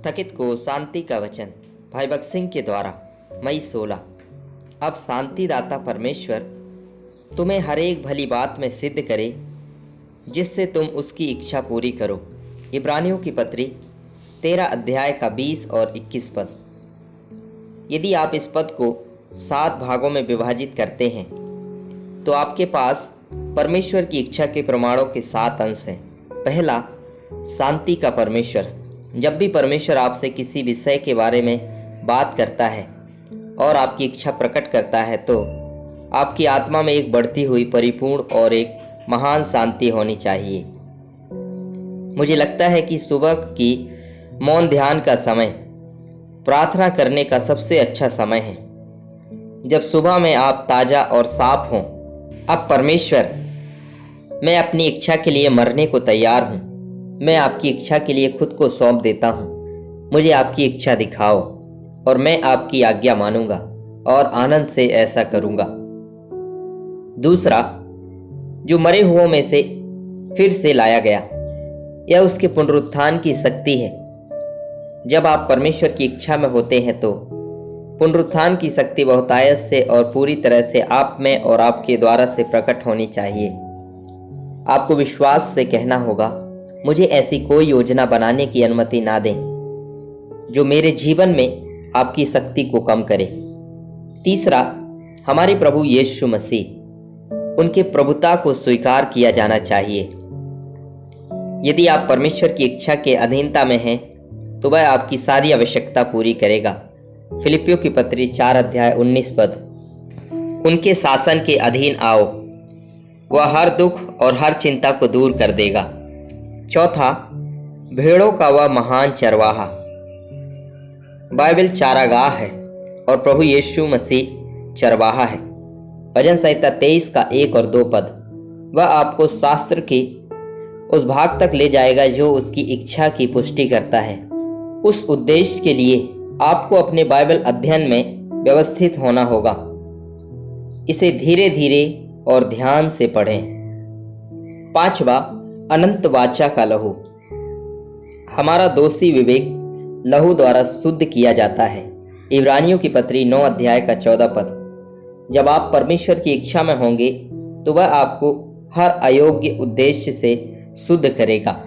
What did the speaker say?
थकित को शांति का वचन भाई भगत सिंह के द्वारा मई 16। अब शांतिदाता परमेश्वर तुम्हें हर एक भली बात में सिद्ध करे जिससे तुम उसकी इच्छा पूरी करो। इब्रानियों की पत्री 13 अध्याय का 20 और 21 पद। यदि आप इस पद को 7 भागों में विभाजित करते हैं तो आपके पास परमेश्वर की इच्छा के प्रमाणों के 7 अंश हैं। पहला, शांति का परमेश्वर। जब भी परमेश्वर आपसे किसी विषय के बारे में बात करता है और आपकी इच्छा प्रकट करता है तो आपकी आत्मा में एक बढ़ती हुई परिपूर्ण और एक महान शांति होनी चाहिए। मुझे लगता है कि सुबह की मौन ध्यान का समय प्रार्थना करने का सबसे अच्छा समय है। जब सुबह में आप ताज़ा और साफ हों। अब परमेश्वर, मैं अपनी इच्छा के लिए मरने को तैयार हूँ। मैं आपकी इच्छा के लिए खुद को सौंप देता हूँ। मुझे आपकी इच्छा दिखाओ और मैं आपकी आज्ञा मानूंगा और आनंद से ऐसा करूंगा। दूसरा, जो मरे हुओं में से फिर से लाया गया, यह उसके पुनरुत्थान की शक्ति है। जब आप परमेश्वर की इच्छा में होते हैं तो पुनरुत्थान की शक्ति बहुतायत से और पूरी तरह से आप में और आपके द्वारा से प्रकट होनी चाहिए। आपको विश्वास से कहना होगा, मुझे ऐसी कोई योजना बनाने की अनुमति ना दें जो मेरे जीवन में आपकी शक्ति को कम करे। तीसरा, हमारे प्रभु यीशु मसीह, उनके प्रभुता को स्वीकार किया जाना चाहिए। यदि आप परमेश्वर की इच्छा के अधीनता में हैं तो वह आपकी सारी आवश्यकता पूरी करेगा। फिलिपियों की पत्री 4 अध्याय 19 पद। उनके शासन के अधीन आओ, वह हर दुख और हर चिंता को दूर कर देगा। चौथा, भेड़ों का वह महान चरवाहा। बाइबल चारागाह है और प्रभु यीशु मसीह चरवाहा है। भजन संहिता 23 का 1 और 2 पद। वह आपको शास्त्र की उस भाग तक ले जाएगा जो उसकी इच्छा की पुष्टि करता है। उस उद्देश्य के लिए आपको अपने बाइबल अध्ययन में व्यवस्थित होना होगा। इसे धीरे धीरे और ध्यान से पढ़ें। पांचवा, अनंत वाचा का लहू। हमारा दोषी विवेक लहू द्वारा शुद्ध किया जाता है। इब्रानियों की पत्री 9 अध्याय का 14 पद। जब आप परमेश्वर की इच्छा में होंगे तो वह आपको हर अयोग्य उद्देश्य से शुद्ध करेगा।